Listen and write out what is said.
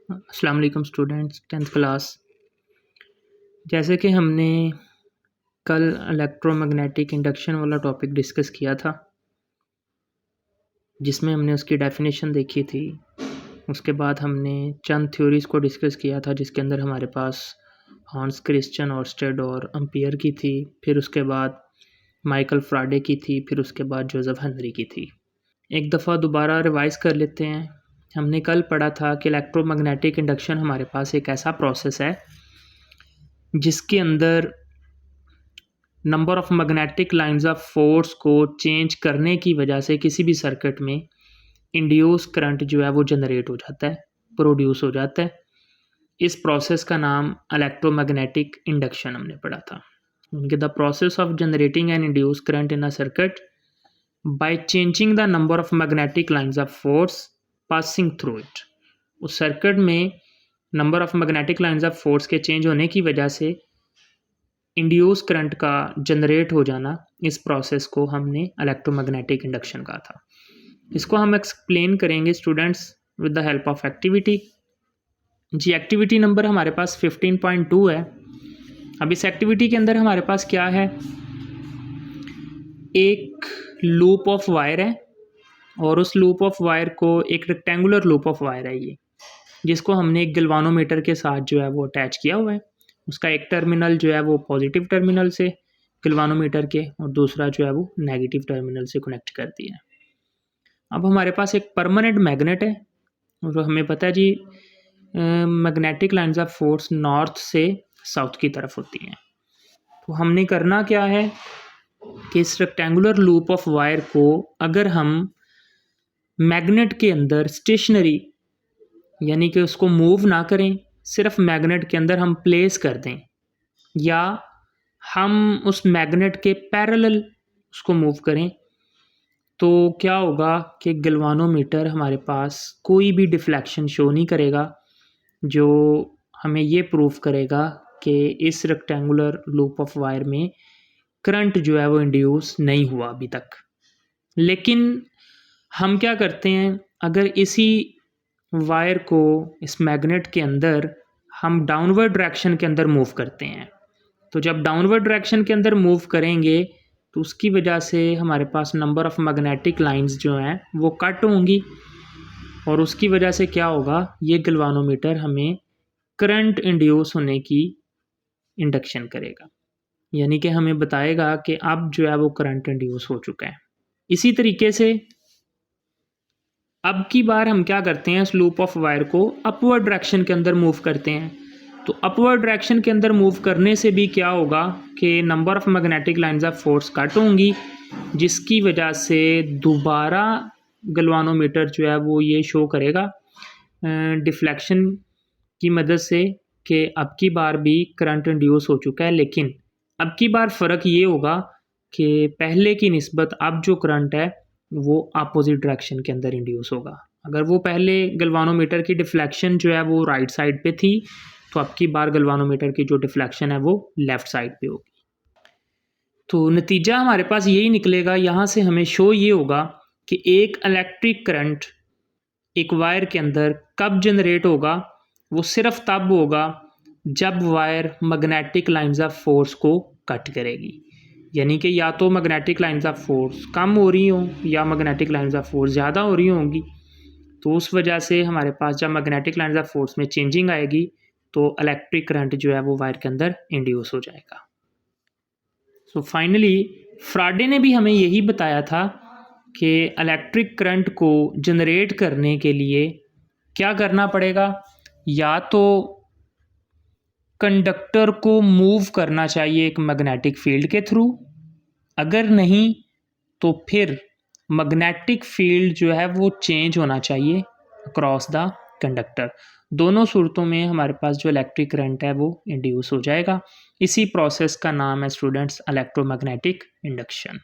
अस्सलाम वालेकुम students, 10th class. जैसे कि हमने कल इलेक्ट्रोमैग्नेटिक इंडक्शन वाला टॉपिक डिस्कस किया था, जिसमें हमने उसकी डेफिनेशन देखी थी। उसके बाद हमने चंद थ्योरीज़ को डिस्कस किया था, जिसके अंदर हमारे पास हॉन्स क्रिश्चियन ऑर्स्टेड और एम्पियर की थी। फिर उसके बाद माइकल फ्राडे की थी। फिर उसके बाद जोसेफ हेनरी की थी। एक दफ़ा दोबारा रिवाइज़ कर लेते हैं। हमने कल पढ़ा था कि इलेक्ट्रोमैग्नेटिक इंडक्शन हमारे पास एक ऐसा प्रोसेस है जिसके अंदर number of magnetic lines of force को चेंज करने की वजह से किसी भी सर्किट में इंड्यूस करंट जो है वो जनरेट हो जाता है, प्रोड्यूस हो जाता है। इस प्रोसेस का नाम इलेक्ट्रोमैग्नेटिक इंडक्शन हमने पढ़ा था। उनके the process of generating and induce current in a circuit by changing the number of magnetic lines of force passing through it. उस सर्किट में number of magnetic lines of force के change होने की वजह से इंड्यूस करंट का generate हो जाना, इस प्रोसेस को हमने इलेक्ट्रोमैग्नेटिक इंडक्शन कहा था। इसको हम एक्सप्लेन करेंगे students with the help of activity. जी, एक्टिविटी नंबर हमारे पास 15.2 है। अब इस एक्टिविटी के अंदर हमारे पास क्या है, एक लूप ऑफ वायर है और उस लूप ऑफ वायर को एक रेक्टेंगुलर लूप ऑफ वायर है ये, जिसको हमने एक गैल्वानोमीटर के साथ जो है वो अटैच किया हुआ है। उसका एक टर्मिनल जो है वो पॉजिटिव टर्मिनल से गैल्वानोमीटर के, और दूसरा जो है वो नेगेटिव टर्मिनल से कनेक्ट कर दिया है। अब हमारे पास एक परमानेंट मैग्नेट है और हमें पता है जी magnetic lines of force north से साउथ की तरफ होती हैं। तो हमने करना क्या है कि इस रेक्टेंगुलर लूप ऑफ वायर को अगर हम मैग्नेट के अंदर स्टेशनरी, यानी कि उसको मूव ना करें, सिर्फ मैग्नेट के अंदर हम प्लेस कर दें, या हम उस मैग्नेट के पैरेलल उसको मूव करें, तो क्या होगा कि गैल्वानोमीटर हमारे पास कोई भी डिफ्लेक्शन शो नहीं करेगा, जो हमें ये प्रूफ करेगा कि इस रेक्टेंगुलर लूप ऑफ वायर में करंट जो है वो इंड्यूस नहीं हुआ अभी तक। लेकिन हम क्या करते हैं, अगर इसी वायर को इस मैग्नेट के अंदर हम डाउनवर्ड डायरेक्शन के अंदर मूव करते हैं, तो जब डाउनवर्ड डायरेक्शन के अंदर मूव करेंगे तो उसकी वजह से हमारे पास नंबर ऑफ़ मैग्नेटिक लाइंस जो हैं वो कट होंगी, और उसकी वजह से क्या होगा, ये गैल्वानोमीटर हमें करंट इंड्यूस होने की इंडक्शन करेगा, यानी कि हमें बताएगा कि अब जो है वो करंट इंड्यूस हो चुका है। इसी तरीके से अब की बार हम क्या करते हैं, इस लूप ऑफ वायर को अपवर्ड डायरेक्शन के अंदर मूव करते हैं। तो अपवर्ड डायरेक्शन के अंदर मूव करने से भी क्या होगा कि number of magnetic lines of force cut होंगी, जिसकी वजह से दोबारा गैल्वानोमीटर जो है वो ये शो करेगा डिफ्लेक्शन की मदद से कि अब की बार भी करंट इंड्यूस हो चुका है। लेकिन अब की बार फ़र्क ये होगा कि पहले की निस्बत अब जो करंट है वो अपोजिट डायरेक्शन के अंदर इंड्यूस होगा। अगर वो पहले गैल्वानोमीटर की डिफ्लेक्शन जो है वो राइट साइड पे थी, तो अब की बार गैल्वानोमीटर की जो डिफ्लेक्शन है वो लेफ़्ट साइड पे होगी। तो नतीजा हमारे पास यही निकलेगा, यहाँ से हमें शो ये होगा कि एक इलेक्ट्रिक करंट एक वायर के अंदर कब जनरेट होगा, वो सिर्फ तब होगा जब wire magnetic lines of force को कट करेगी। यानी कि या तो मैग्नेटिक लाइंस ऑफ फोर्स कम हो रही हों या मैग्नेटिक लाइंस ऑफ फोर्स ज़्यादा हो रही होंगी। तो उस वजह से हमारे पास जब मैग्नेटिक लाइंस ऑफ फोर्स में चेंजिंग आएगी तो इलेक्ट्रिक करंट जो है वो वायर के अंदर इंड्यूस हो जाएगा। सो फाइनली फ्राडे ने भी हमें यही बताया था कि इलेक्ट्रिक करंट को जनरेट करने के लिए क्या करना पड़ेगा, या तो कंडक्टर को मूव करना चाहिए एक मैग्नेटिक फील्ड के थ्रू, अगर नहीं तो फिर मैग्नेटिक फील्ड जो है वो चेंज होना चाहिए अक्रॉस द कंडक्टर। दोनों सूरतों में हमारे पास जो इलेक्ट्रिक करंट है वो इंड्यूस हो जाएगा। इसी प्रोसेस का नाम है स्टूडेंट्स इलेक्ट्रोमैग्नेटिक इंडक्शन।